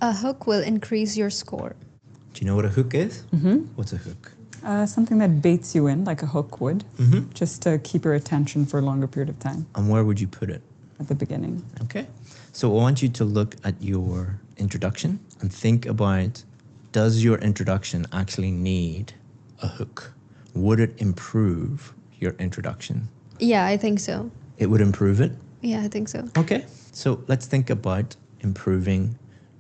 A hook will increase your score. Do you know what a hook is? Mm-hmm. What's a hook? Something that baits you in, like a hook would, just to keep your attention for a longer period of time. And where would you put it? At the beginning. Okay. So I want you to look at your introduction and think about, does your introduction actually need a hook? Would it improve your introduction? Yeah, I think so. It would improve it? Yeah, I think so. Okay. So let's think about improving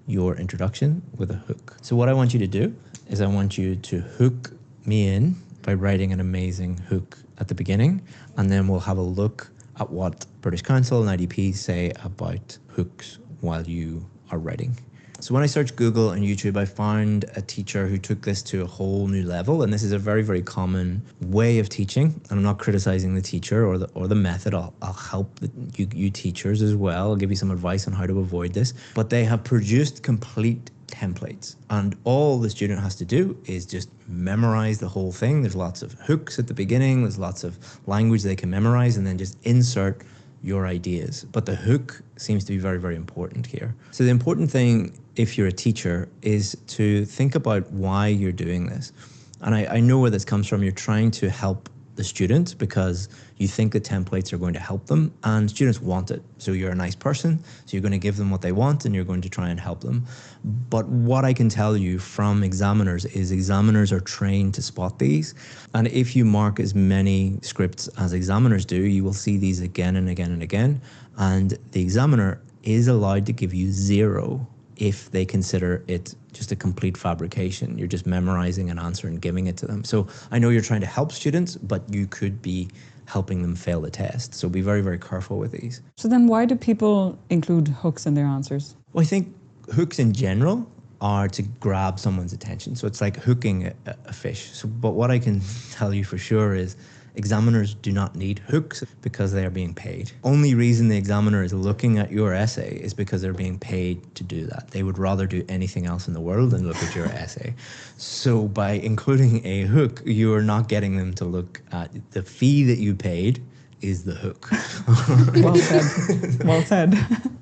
your introduction with a hook. So what I want you to do is I want you to hook me in by writing an amazing hook at the beginning, and then we'll have a look at what British Council and IDP say about hooks while you are writing. So when I searched Google and YouTube, I found a teacher who took this to a whole new level, and this is a very, very common way of teaching. And I'm not criticizing the teacher or the method. I'll help you teachers as well. I'll give you some advice on how to avoid this. But they have produced complete templates, and all the student has to do is just memorize the whole thing. There's lots of hooks at the beginning. There's lots of language they can memorize, and then just insert your ideas. But the hook seems to be very, very important here. So the important thing, if you're a teacher, is to think about why you're doing this. And I know where this comes from. You're trying to help the student because you think the templates are going to help them, and students want it. So you're a nice person, so you're going to give them what they want and you're going to try and help them. But what I can tell you from examiners is examiners are trained to spot these. And if you mark as many scripts as examiners do, you will see these again and again and again. And the examiner is allowed to give you 0 if they consider it just a complete fabrication. You're just memorizing an answer and giving it to them. So I know you're trying to help students, but you could be helping them fail the test. So be very, very careful with these. So then why do people include hooks in their answers? Well, I think hooks in general are to grab someone's attention. So it's like hooking a fish. So, but what I can tell you for sure is examiners do not need hooks because they are being paid. Only reason the examiner is looking at your essay is because they're being paid to do that. They would rather do anything else in the world than look at your essay. So by including a hook, you are not getting them to look at the fee that you paid is the hook. Well said. Well said.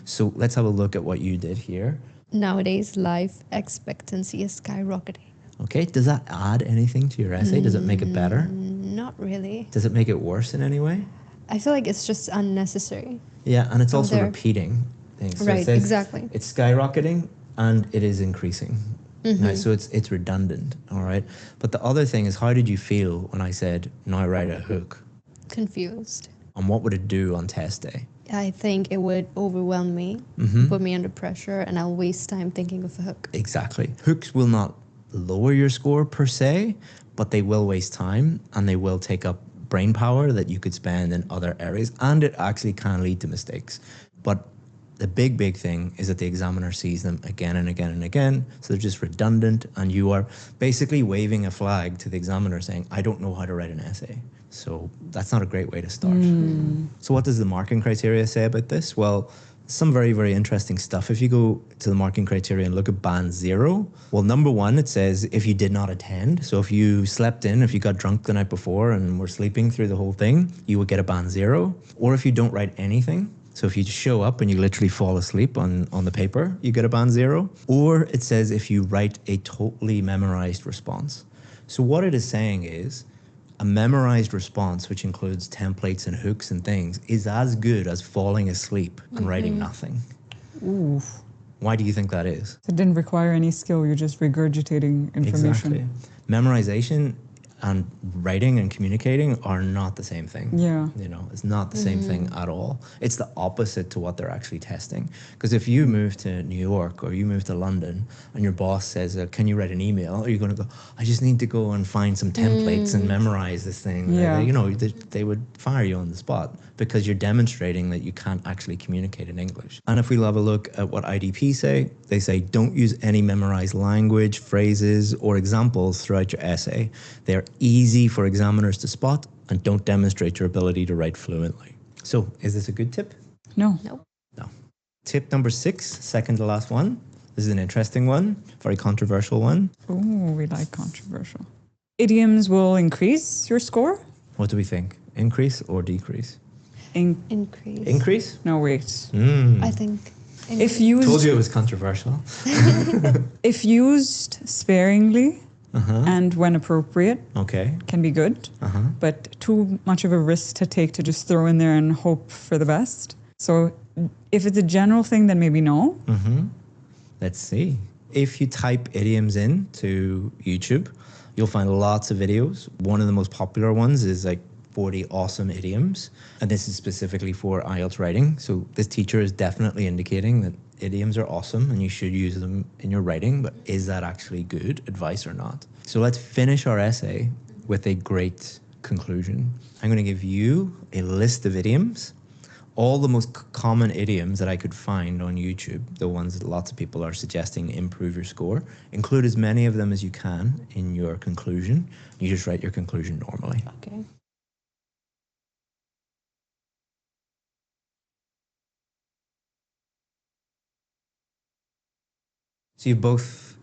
So let's have a look at what you did here. Nowadays, life expectancy is skyrocketing. Okay, does that add anything to your essay? Does it make it better? Not really. Does it make it worse in any way? I feel like it's just unnecessary. Yeah, and it's also there. repeating things. So Right, it says exactly. It's skyrocketing and it is increasing. Right, so it's redundant, all right? But the other thing is, how did you feel when I said, now write a hook? Confused. And what would it do on test day? I think it would overwhelm me, put me under pressure, and I'll waste time thinking of a hook. Exactly. Hooks will not lower your score per se, but they will waste time and they will take up brain power that you could spend in other areas, and it actually can lead to mistakes. But the big thing is that the examiner sees them again and again and again, so they're just redundant, and you are basically waving a flag to the examiner saying, I don't know how to write an essay. So that's not a great way to start. So what does the marking criteria say about this? Well, some very, very interesting stuff. If you go to the marking criteria and look at band 0, well, number 1, it says if you did not attend. So if you slept in, if you got drunk the night before and were sleeping through the whole thing, you would get a band 0. Or if you don't write anything, so if you just show up and you literally fall asleep on the paper, you get a band 0. Or it says if you write a totally memorized response. So what it is saying is, a memorized response, which includes templates and hooks and things, is as good as falling asleep and writing nothing. Ooh. Why do you think that is? It didn't require any skill. You're just regurgitating information. Exactly. Memorization and writing and communicating are not the same thing. Yeah. You know, it's not the same thing at all. It's the opposite to what they're actually testing. Because if you move to New York or you move to London and your boss says, can you write an email? Are you going to go, I just need to go and find some templates and memorize this thing. Yeah. You know, they would fire you on the spot because you're demonstrating that you can't actually communicate in English. And if we have a look at what IDP say, they say don't use any memorized language, phrases, or examples throughout your essay. They're easy for examiners to spot and don't demonstrate your ability to write fluently. So, is this a good tip? No. Nope. No. Tip number 6, second to last one. This is an interesting one, very controversial one. Oh, we like controversial. Idioms will increase your score? What do we think? Increase or decrease? Increase. Increase? No, wait. I think. If Told used, you it was controversial. if used sparingly and when appropriate, Okay. can be good, but too much of a risk to take to just throw in there and hope for the best. So if it's a general thing, then maybe no. Let's see. If you type idioms into YouTube, you'll find lots of videos. One of the most popular ones is like 40 awesome idioms. And this is specifically for IELTS writing. So this teacher is definitely indicating that idioms are awesome and you should use them in your writing, but is that actually good advice or not? So let's finish our essay with a great conclusion. I'm going to give you a list of idioms, all the most common idioms that I could find on YouTube, the ones that lots of people are suggesting improve your score. Include as many of them as you can in your conclusion. You just write your conclusion normally. Okay. So you've both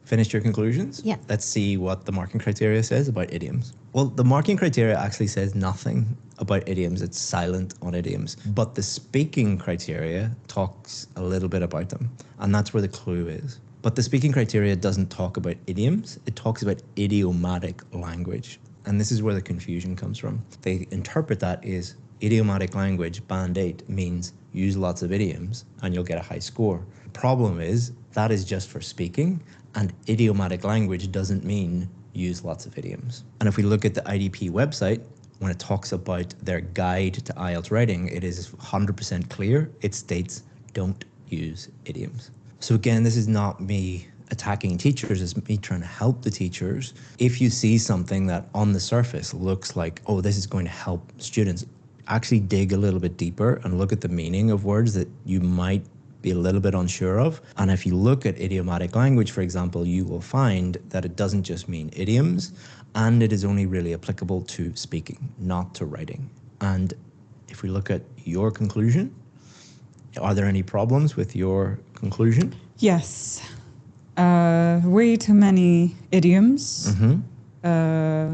finished your conclusions? Yeah. Let's see what the marking criteria says about idioms. Well, the marking criteria actually says nothing about idioms. It's silent on idioms. But the speaking criteria talks a little bit about them. And that's where the clue is. But the speaking criteria doesn't talk about idioms. It talks about idiomatic language. And this is where the confusion comes from. They interpret that as idiomatic language, band 8, means use lots of idioms and you'll get a high score. The problem is that is just for speaking, and idiomatic language doesn't mean use lots of idioms. And if we look at the IDP website, when it talks about their guide to IELTS writing, it is 100% clear. It states don't use idioms. So again, this is not me attacking teachers, it's me trying to help the teachers. If you see something that on the surface looks like, oh, this is going to help students, actually dig a little bit deeper and look at the meaning of words that you might be a little bit unsure of. And if you look at idiomatic language, for example, you will find that it doesn't just mean idioms, and it is only really applicable to speaking, not to writing. And if we look at your conclusion, are there any problems with your conclusion? Yes. Way too many idioms.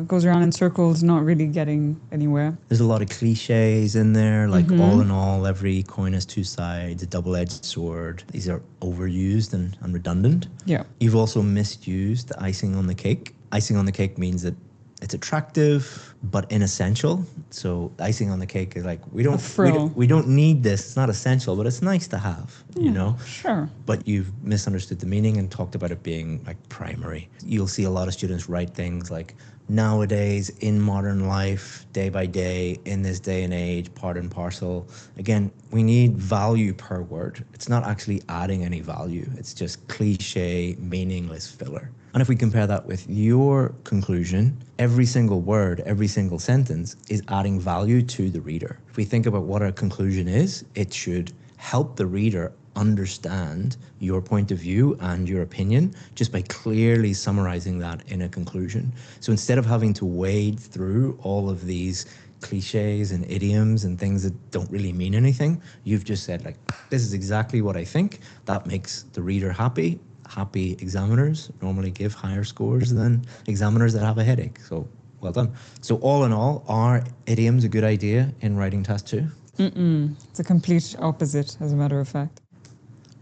Goes around in circles, not really getting anywhere. There's a lot of cliches in there, like all in all, every coin has two sides, a double-edged sword. These are overused and redundant. Yeah. You've also misused the icing on the cake. Icing on the cake means that it's attractive but inessential. So icing on the cake is like we don't need this. It's not essential, but it's nice to have, you know? Sure. But you've misunderstood the meaning and talked about it being like primary. You'll see a lot of students write things like nowadays, in modern life, day by day, in this day and age, part and parcel. Again, we need value per word. It's not actually adding any value. It's just cliche, meaningless filler. And if we compare that with your conclusion, every single word, every single sentence is adding value to the reader. If we think about what a conclusion is, it should help the reader understand your point of view and your opinion just by clearly summarizing that in a conclusion. So instead of having to wade through all of these cliches and idioms and things that don't really mean anything, you've just said like, this is exactly what I think. That makes the reader happy. Happy examiners normally give higher scores than examiners that have a headache. So well done. So all in all, are idioms a good idea in writing task 2? It's a complete opposite, as a matter of fact.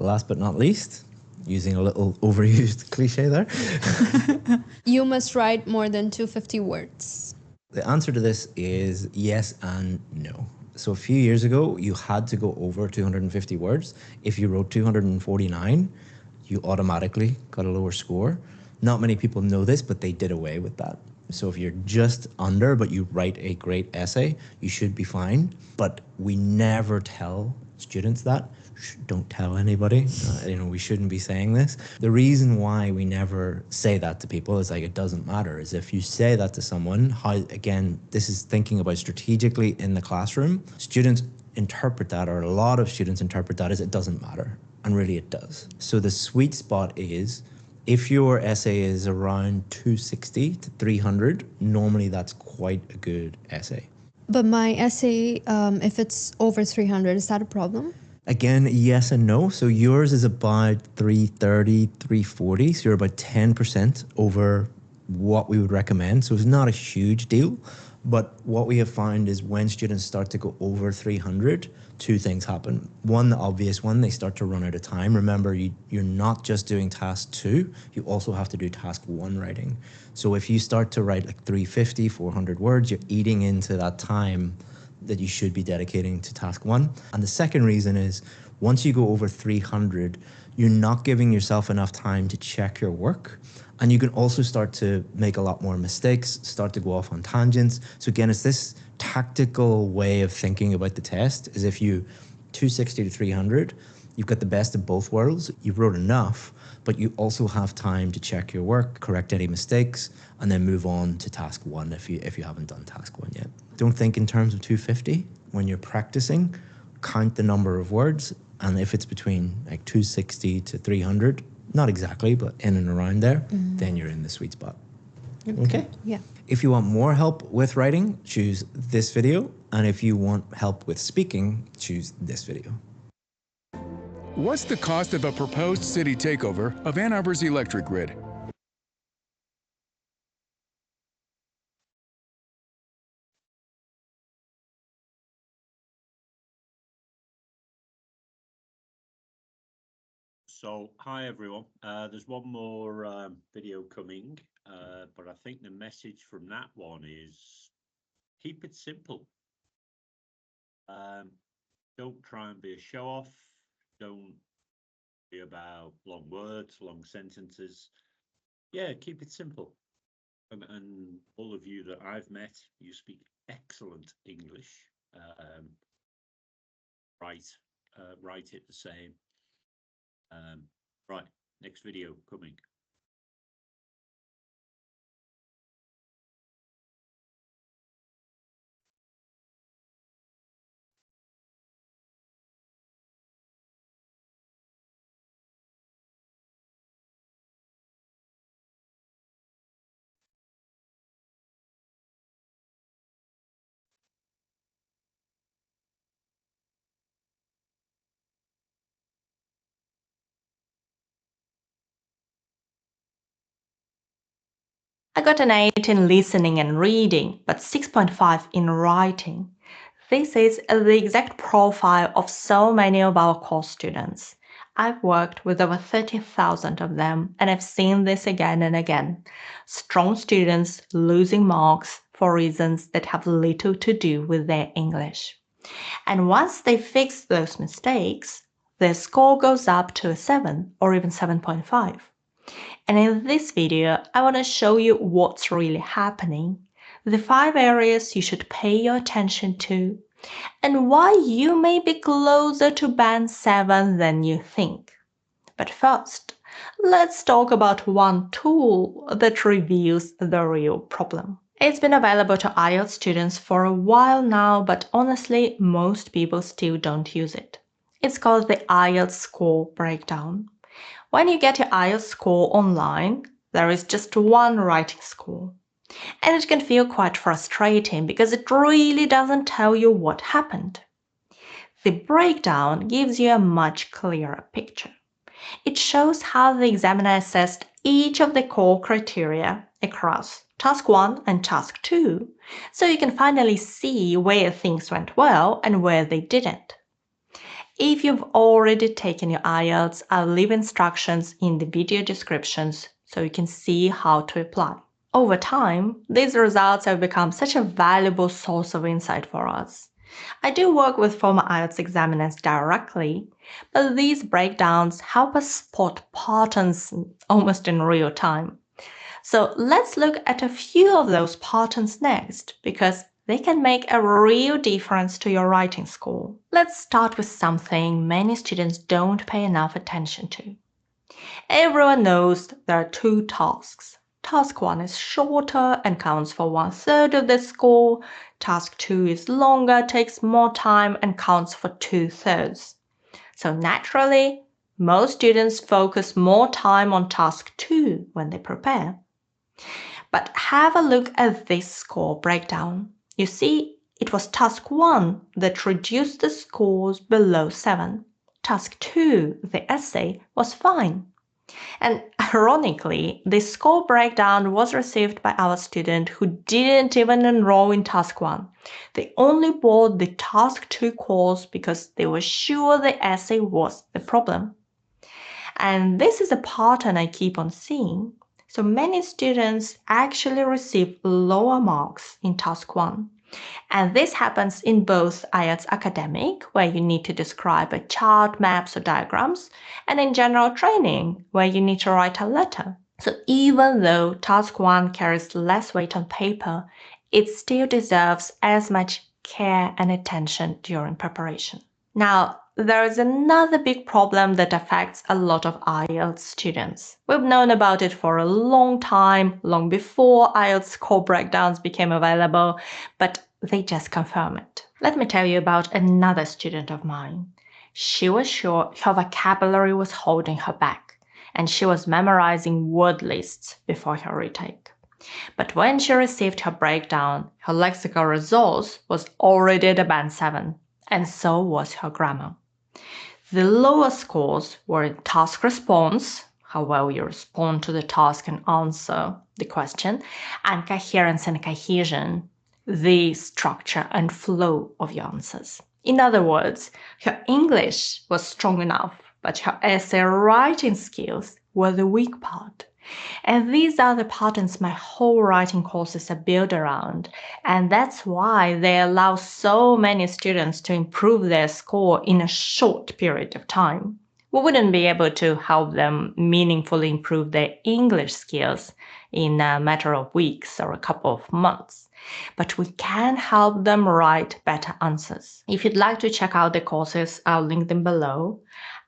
Last but not least, using a little overused cliche there. You must write more than 250 words. The answer to this is yes and no. So a few years ago, you had to go over 250 words. If you wrote 249, you automatically got a lower score. Not many people know this, but they did away with that. So if you're just under, but you write a great essay, you should be fine. But we never tell students that. Don't tell anybody. We shouldn't be saying this. The reason why we never say that to people is like it doesn't matter. Is if you say that to someone, again, this is thinking about strategically in the classroom. Students interpret that, or a lot of students interpret that as it doesn't matter. And really it does. So the sweet spot is if your essay is around 260 to 300, normally that's quite a good essay. But my essay, if it's over 300, is that a problem? Again, yes and no. So yours is about 330, 340. So you're about 10% over what we would recommend. So it's not a huge deal. But what we have found is when students start to go over 300, two things happen. One, the obvious one, they start to run out of time. Remember, you're not just doing task 2, you also have to do task 1 writing. So if you start to write like 350, 400 words, you're eating into that time that you should be dedicating to task 1. And the second reason is, once you go over 300, you're not giving yourself enough time to check your work. And you can also start to make a lot more mistakes, start to go off on tangents. So again, it's this tactical way of thinking about the test, is if you 260 to 300, you've got the best of both worlds. You've wrote enough, but you also have time to check your work, correct any mistakes, and then move on to task 1 if you haven't done task 1 yet. Don't think in terms of 250. When you're practicing, count the number of words, and if it's between like 260 to 300, not exactly, but in and around there, then you're in the sweet spot. Okay? Yeah. If you want more help with writing, choose this video. And if you want help with speaking, choose this video. What's the cost of a proposed city takeover of Ann Arbor's electric grid? So, hi everyone. There's one more video coming, but I think the message from that one is keep it simple. Don't try and be a show-off. Don't be about long words, long sentences. Yeah, keep it simple. And all of you that I've met, you speak excellent English. Write it the same. Right, next video coming. I got an 8 in listening and reading, but 6.5 in writing. This is the exact profile of so many of our course students. I've worked with over 30,000 of them, and I've seen this again and again. Strong students losing marks for reasons that have little to do with their English. And once they fix those mistakes, their score goes up to a 7 or even 7.5. And in this video, I want to show you what's really happening, the 5 areas you should pay your attention to, and why you may be closer to band 7 than you think. But first, let's talk about one tool that reveals the real problem. It's been available to IELTS students for a while now, but honestly, most people still don't use it. It's called the IELTS score breakdown. When you get your IELTS score online, there is just one writing score. And it can feel quite frustrating because it really doesn't tell you what happened. The breakdown gives you a much clearer picture. It shows how the examiner assessed each of the core criteria across Task 1 and Task 2, so you can finally see where things went well and where they didn't. If you've already taken your IELTS, I'll leave instructions in the video descriptions so you can see how to apply. Over time, these results have become such a valuable source of insight for us. I do work with former IELTS examiners directly, but these breakdowns help us spot patterns almost in real time. So let's look at a few of those patterns next, because they can make a real difference to your writing score. Let's start with something many students don't pay enough attention to. Everyone knows there are 2 tasks. Task 1 is shorter and counts for 1/3 of the score. Task 2 is longer, takes more time, and counts for 2/3. So naturally, most students focus more time on task 2 when they prepare. But have a look at this score breakdown. You see, it was task 1 that reduced the scores below 7. Task 2, the essay, was fine. And ironically, the score breakdown was received by our student who didn't even enroll in Task 1. They only bought the Task 2 course because they were sure the essay was the problem. And this is a pattern I keep on seeing. So many students actually receive lower marks in Task 1. And this happens in both IELTS Academic, where you need to describe a chart, maps, or diagrams, and in general training, where you need to write a letter. So even though Task 1 carries less weight on paper, it still deserves as much care and attention during preparation. Now, there is another big problem that affects a lot of IELTS students. We've known about it for a long time, long before IELTS score breakdowns became available, but they just confirm it. Let me tell you about another student of mine. She was sure her vocabulary was holding her back, and she was memorizing word lists before her retake. But when she received her breakdown, her lexical resource was already at a band 7, and so was her grammar. The lower scores were in task response, how well you respond to the task and answer the question, and coherence and cohesion, the structure and flow of your answers. In other words, her English was strong enough, but her essay writing skills were the weak part. And these are the patterns my whole writing courses are built around. And that's why they allow so many students to improve their score in a short period of time. We wouldn't be able to help them meaningfully improve their English skills in a matter of weeks or a couple of months. But we can help them write better answers. If you'd like to check out the courses, I'll link them below.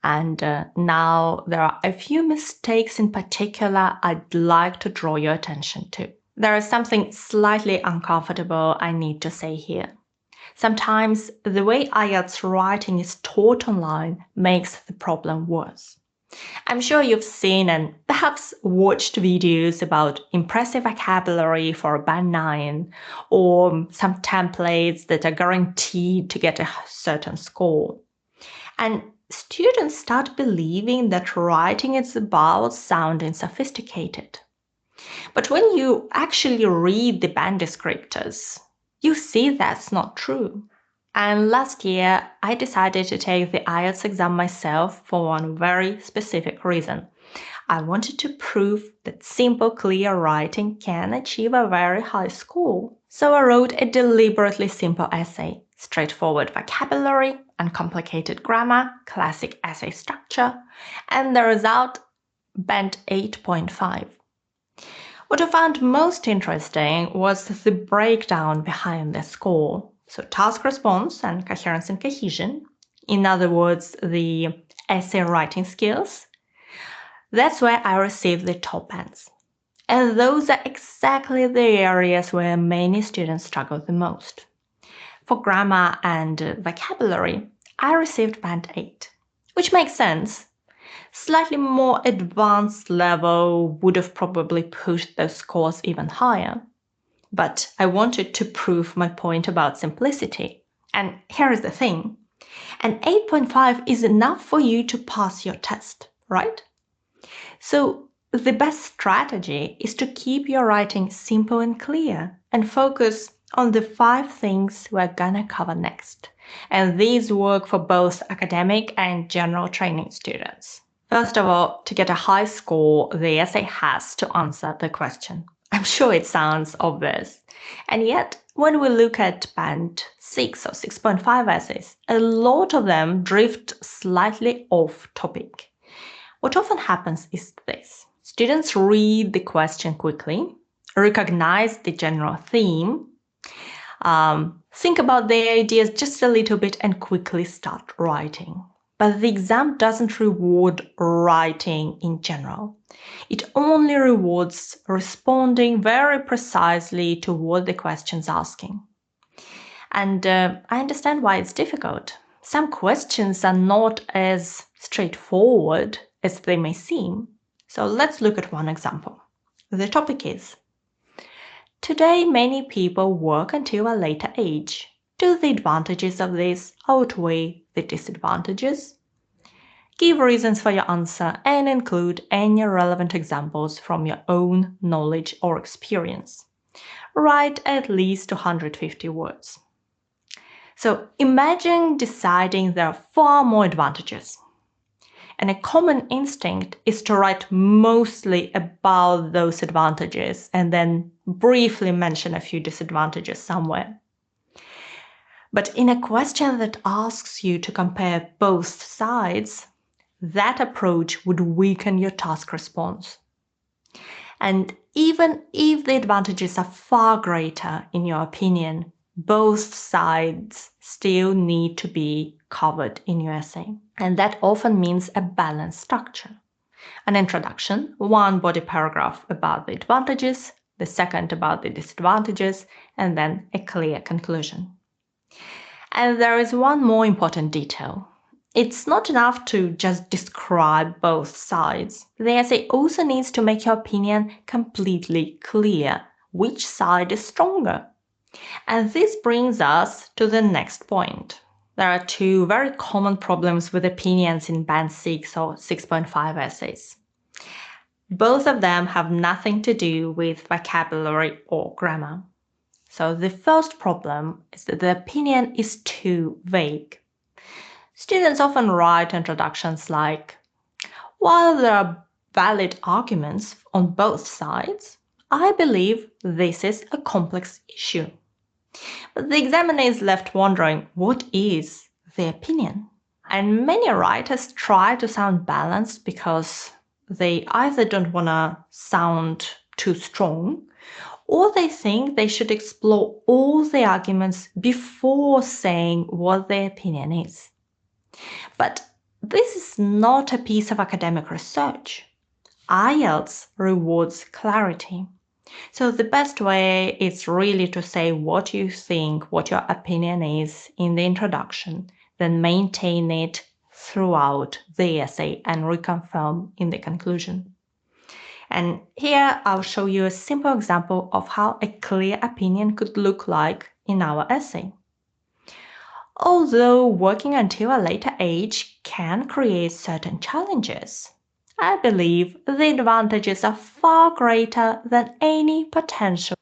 And now there are a few mistakes in particular I'd like to draw your attention to. There is something slightly uncomfortable I need to say here. Sometimes the way IELTS writing is taught online makes the problem worse. I'm sure you've seen and perhaps watched videos about impressive vocabulary for band 9 or some templates that are guaranteed to get a certain score. And students start believing that writing is about sounding sophisticated. But when you actually read the band descriptors, you see that's not true. And last year, I decided to take the IELTS exam myself for one very specific reason. I wanted to prove that simple, clear writing can achieve a very high score. So I wrote a deliberately simple essay, straightforward vocabulary, uncomplicated grammar, classic essay structure, and the result, band 8.5. What I found most interesting was the breakdown behind the score. So task response and coherence and cohesion, in other words, the essay writing skills, that's where I received the top bands. And those are exactly the areas where many students struggle the most. For grammar and vocabulary, I received band 8, which makes sense. Slightly more advanced level would have probably pushed those scores even higher. But I wanted to prove my point about simplicity. And here is the thing. An 8.5 is enough for you to pass your test, right? So the best strategy is to keep your writing simple and clear and focus on the 5 things we're gonna cover next. And these work for both academic and general training students. First of all, to get a high score, the essay has to answer the question. I'm sure it sounds obvious. And yet, when we look at band 6 or 6.5 essays, a lot of them drift slightly off topic. What often happens is this. Students read the question quickly, recognize the general theme, think about their ideas just a little bit and quickly start writing. But the exam doesn't reward writing in general. It only rewards responding very precisely to what the question's asking. And I understand why it's difficult. Some questions are not as straightforward as they may seem. So let's look at one example. The topic is, today many people work until a later age. Do the advantages of this outweigh the disadvantages? Give reasons for your answer and include any relevant examples from your own knowledge or experience. Write at least 250 words. So imagine deciding there are far more advantages. And a common instinct is to write mostly about those advantages and then briefly mention a few disadvantages somewhere. But in a question that asks you to compare both sides, that approach would weaken your task response. And even if the advantages are far greater, in your opinion, both sides still need to be covered in your essay. And that often means a balanced structure. An introduction, one body paragraph about the advantages, the second about the disadvantages, and then a clear conclusion. And there is one more important detail. It's not enough to just describe both sides. The essay also needs to make your opinion completely clear, which side is stronger. And this brings us to the next point. There are two very common problems with opinions in Band 6 or 6.5 essays. Both of them have nothing to do with vocabulary or grammar. So the first problem is that the opinion is too vague. Students often write introductions like, while there are valid arguments on both sides, I believe this is a complex issue. But the examiner is left wondering, what is the opinion? And many writers try to sound balanced because they either don't want to sound too strong, or they think they should explore all the arguments before saying what their opinion is. But this is not a piece of academic research. IELTS rewards clarity. So the best way is really to say what you think, what your opinion is in the introduction, then maintain it throughout the essay and reconfirm in the conclusion. And here I'll show you a simple example of how a clear opinion could look like in our essay. Although working until a later age can create certain challenges, I believe the advantages are far greater than any potential.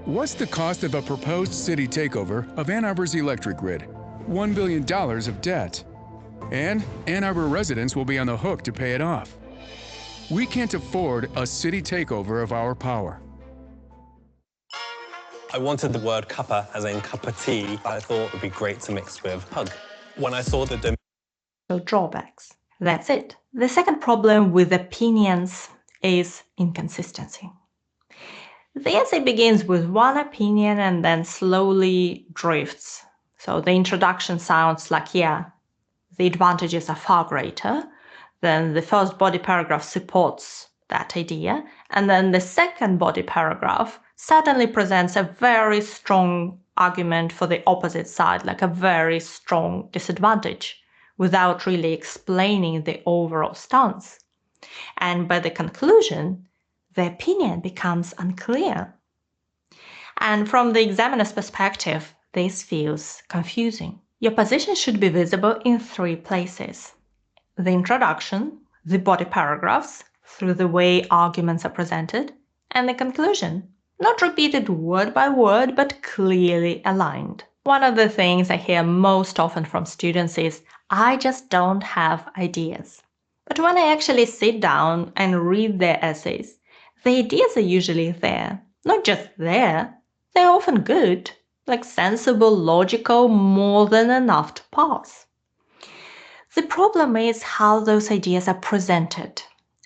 What's the cost of a proposed city takeover of Ann Arbor's electric grid? $1 billion of debt. And Ann Arbor residents will be on the hook to pay it off. We can't afford a city takeover of our power. I wanted the word cuppa, as in cup of tea, I thought would be great to mix with hug. When I saw the drawbacks. That's it. The second problem with opinions is inconsistency. The essay begins with one opinion and then slowly drifts. So the introduction sounds like, yeah, the advantages are far greater. Then the first body paragraph supports that idea. And then the second body paragraph suddenly presents a very strong argument for the opposite side, like a very strong disadvantage, without really explaining the overall stance. And by the conclusion, the opinion becomes unclear. And from the examiner's perspective, this feels confusing. Your position should be visible in three places: the introduction, the body paragraphs, through the way arguments are presented, and the conclusion, not repeated word by word, but clearly aligned. One of the things I hear most often from students is, I just don't have ideas. But when I actually sit down and read their essays, the ideas are usually there. Not just there, they're often good, like sensible, logical, more than enough to pass. The problem is how those ideas are presented.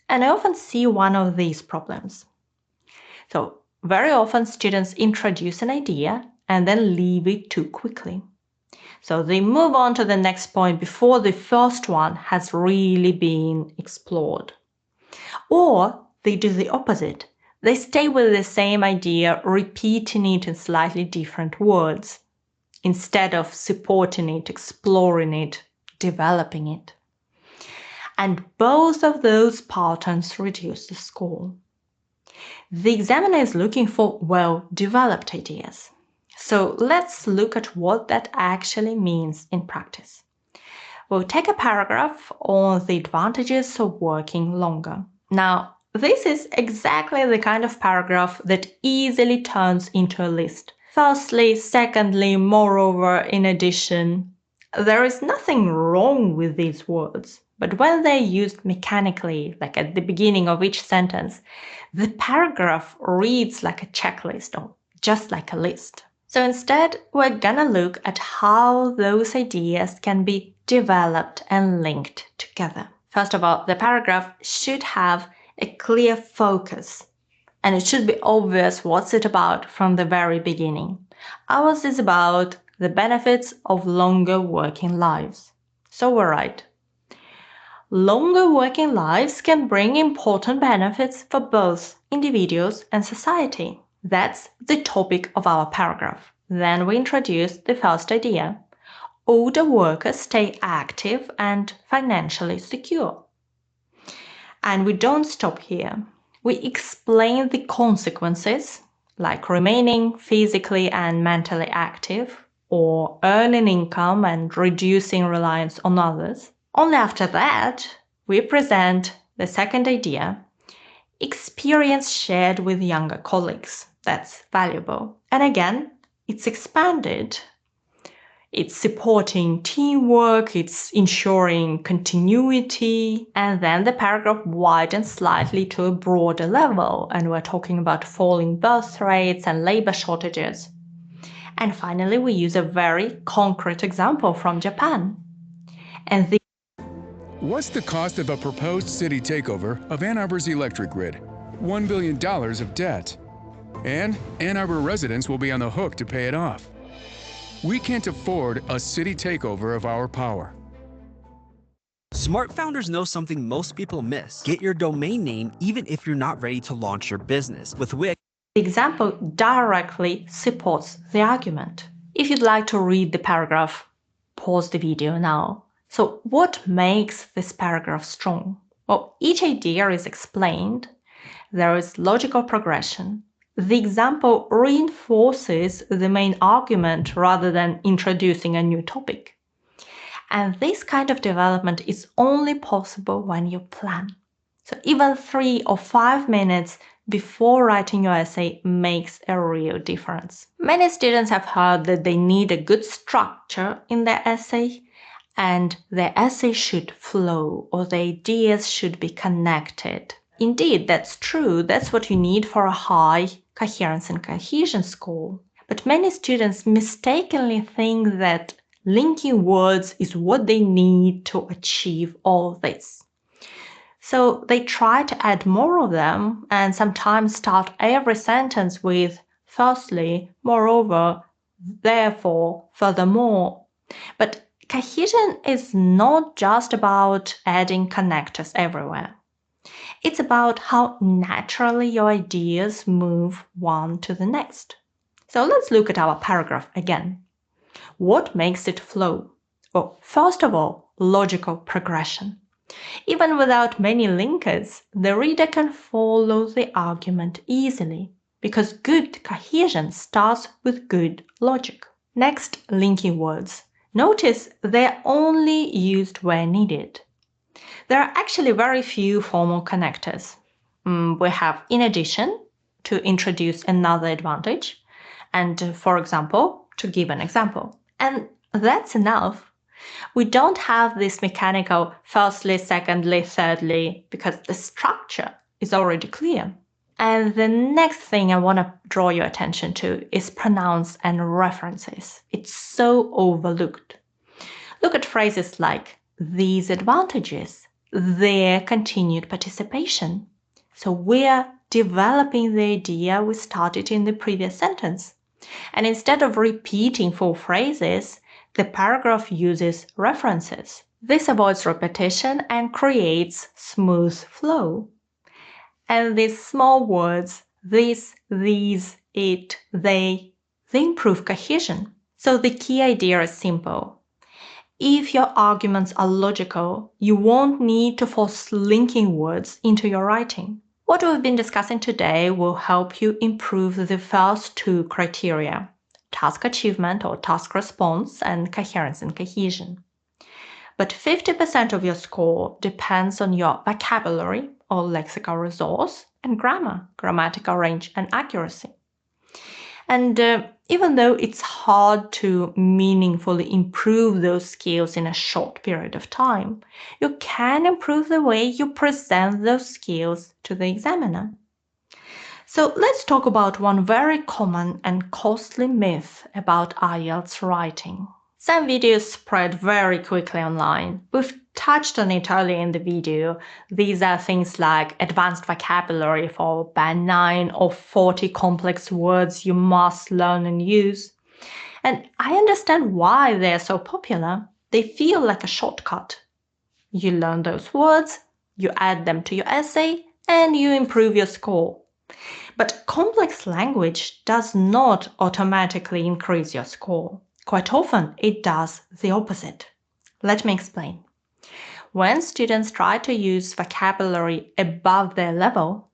And I often see one of these problems. So very often students introduce an idea and then leave it too quickly. So they move on to the next point before the first one has really been explored. Or they do the opposite. They stay with the same idea, repeating it in slightly different words, instead of supporting it, exploring it, developing it. And both of those patterns reduce the score. The examiner is looking for well-developed ideas. So let's look at what that actually means in practice. we'll take a paragraph on the advantages of working longer. Now, this is exactly the kind of paragraph that easily turns into a list. Firstly, secondly, moreover, in addition. There is nothing wrong with these words, but when they're used mechanically, like at the beginning of each sentence, the paragraph reads like a checklist or just like a list. So instead, we're gonna look at how those ideas can be developed and linked together. First of all, the paragraph should have a clear focus, and it should be obvious what's it about from the very beginning. Ours is about the benefits of longer working lives. So we're right. Longer working lives can bring important benefits for both individuals and society. That's the topic of our paragraph. Then we introduce the first idea. Older workers stay active and financially secure. And we don't stop here. We explain the consequences, like remaining physically and mentally active, or earning income and reducing reliance on others. Only after that, we present the second idea, experience shared with younger colleagues. That's valuable. And again, it's expanded. It's supporting teamwork, it's ensuring continuity, and then the paragraph widens slightly to a broader level, and we're talking about falling birth rates and labor shortages. And finally, we use a very concrete example from Japan. And What's the cost of a proposed city takeover of Ann Arbor's electric grid? $1 billion of debt. And Ann Arbor residents will be on the hook to pay it off. We can't afford a city takeover of our power. Smart founders know something most people miss. Get your domain name even if you're not ready to launch your business. With Wix, the example directly supports the argument. If you'd like to read the paragraph, pause the video now. So what makes this paragraph strong? Well, each idea is explained. There is logical progression. The example reinforces the main argument rather than introducing a new topic. And this kind of development is only possible when you plan. So even 3 or 5 minutes before writing your essay makes a real difference. Many students have heard that they need a good structure in their essay, and their essay should flow, or the ideas should be connected. Indeed, that's true. That's what you need for a high coherence and cohesion score. But many students mistakenly think that linking words is what they need to achieve all this. So they try to add more of them and sometimes start every sentence with firstly, moreover, therefore, furthermore. But cohesion is not just about adding connectors everywhere. It's about how naturally your ideas move one to the next. So let's look at our paragraph again. What makes it flow? Well, first of all, logical progression. Even without many linkers, the reader can follow the argument easily, because good cohesion starts with good logic. Next, linking words. Notice they're only used where needed. There are actually very few formal connectors. We have in addition to introduce another advantage, and for example, to give an example. And that's enough. We don't have this mechanical firstly, secondly, thirdly, because the structure is already clear. And the next thing I want to draw your attention to is pronouns and references. It's so overlooked. Look at phrases like these advantages, their continued participation. So we're developing the idea we started in the previous sentence. And instead of repeating full phrases, the paragraph uses references. This avoids repetition and creates smooth flow. And these small words, this, these, it, they improve cohesion. So the key idea is simple. If your arguments are logical, you won't need to force linking words into your writing. What we've been discussing today will help you improve the first 2 criteria, task achievement or task response, and coherence and cohesion. but 50% of your score depends on your vocabulary or lexical resource and grammar, grammatical range and accuracy. And even though it's hard to meaningfully improve those skills in a short period of time, you can improve the way you present those skills to the examiner. So let's talk about one very common and costly myth about IELTS writing. Some videos spread very quickly online. We've touched on it earlier in the video. These are things like advanced vocabulary for band 9 or 40 complex words you must learn and use. And I understand why they're so popular. They feel like a shortcut. You learn those words, you add them to your essay, and you improve your score. But complex language does not automatically increase your score. Quite often, it does the opposite. Let me explain. When students try to use vocabulary above their level,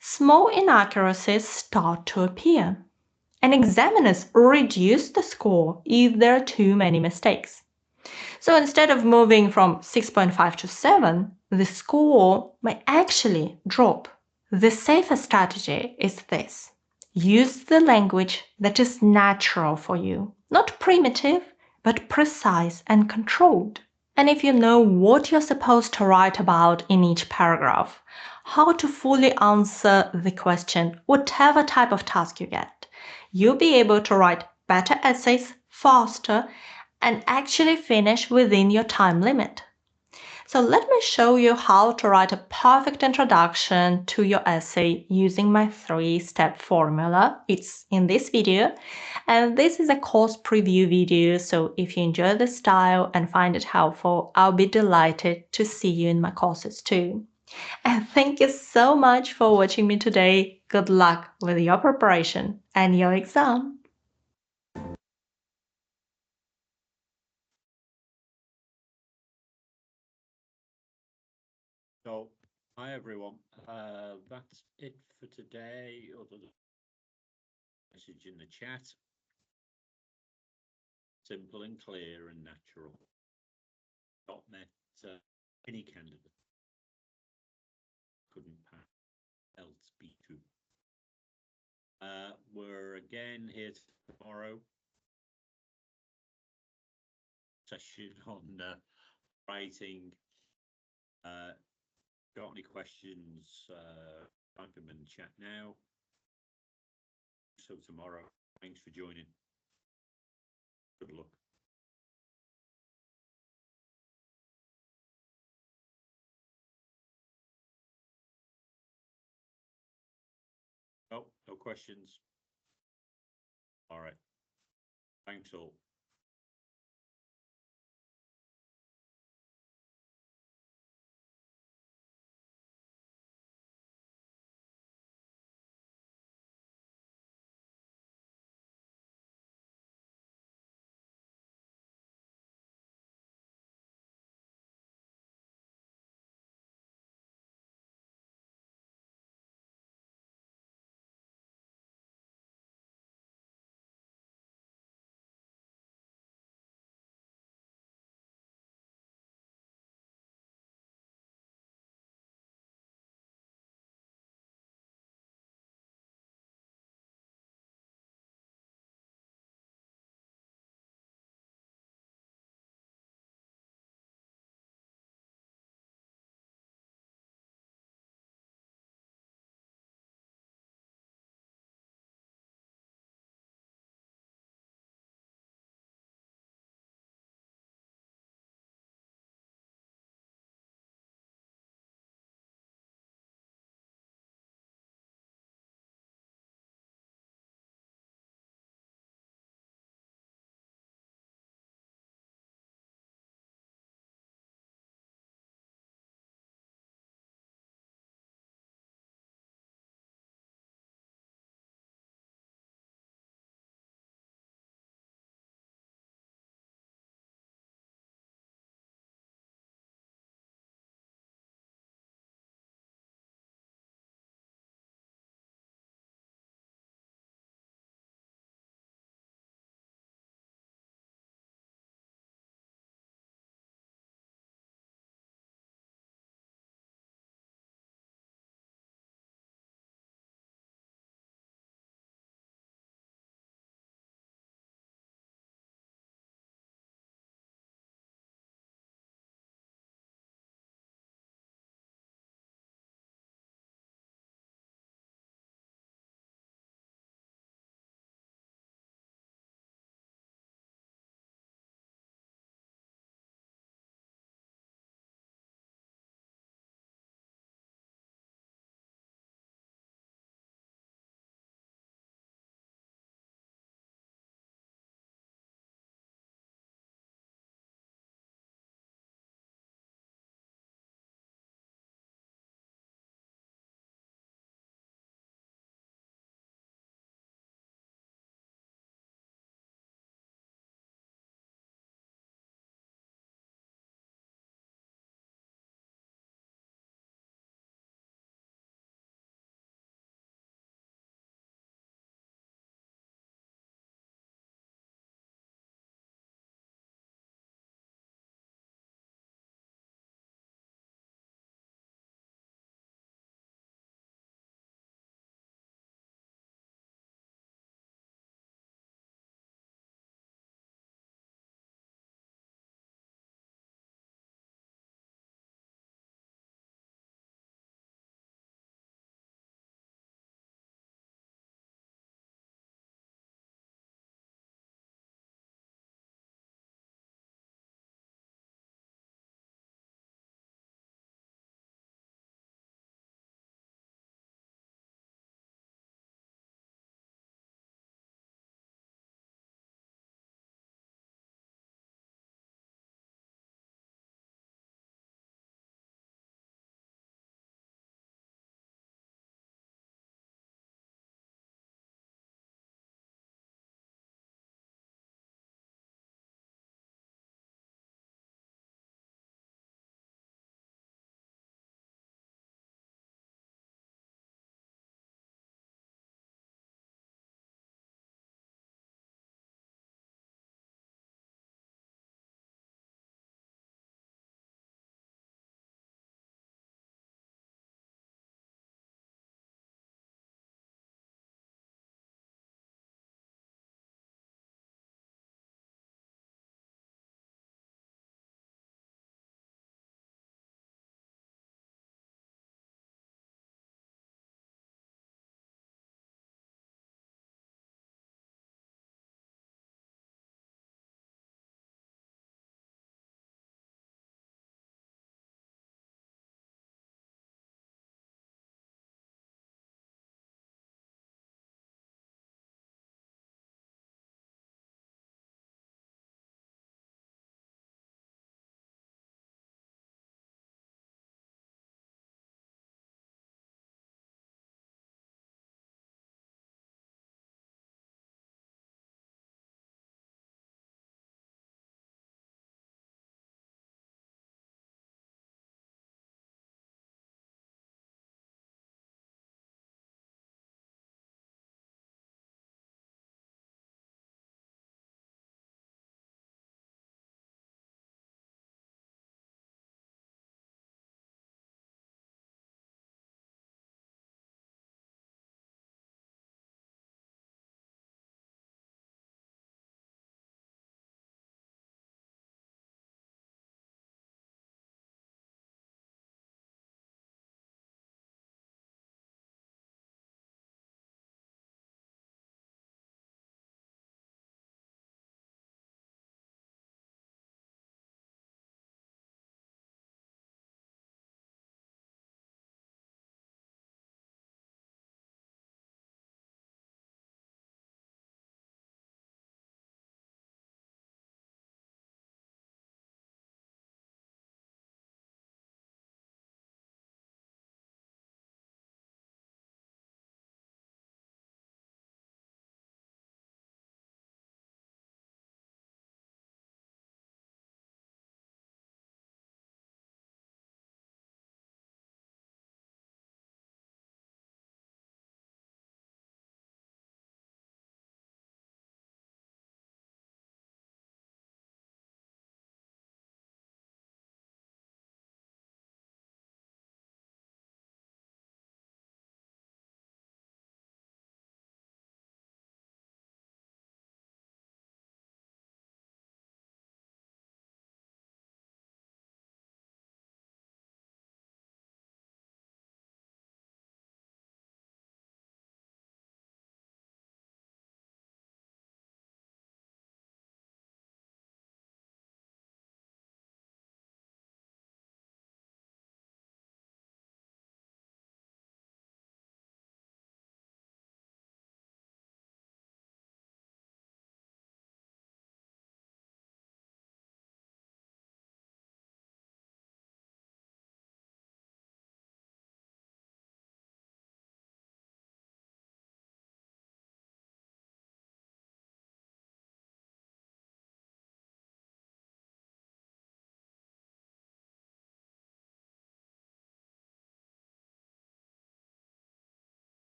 small inaccuracies start to appear, and examiners reduce the score if there are too many mistakes. So instead of moving from 6.5 to 7, the score may actually drop. The safest strategy is this. Use the language that is natural for you, not primitive, but precise and controlled. And if you know what you're supposed to write about in each paragraph, how to fully answer the question, whatever type of task you get, you'll be able to write better essays faster and actually finish within your time limit. So let me show you how to write a perfect introduction to your essay using my 3-step formula. It's in this video, and this is a course preview video, so if you enjoy the style and find it helpful, I'll be delighted to see you in my courses too. And thank you so much for watching me today. Good luck with your preparation and your exam. So, hi everyone. That's it for today. Other than message in the chat, simple and clear and natural. Not met any candidate couldn't pass IELTS B2. We're again here tomorrow. Session on writing. Got any questions? Type them in the chat now. So tomorrow. Thanks for joining. Good luck. Oh, no questions. All right. Thanks all.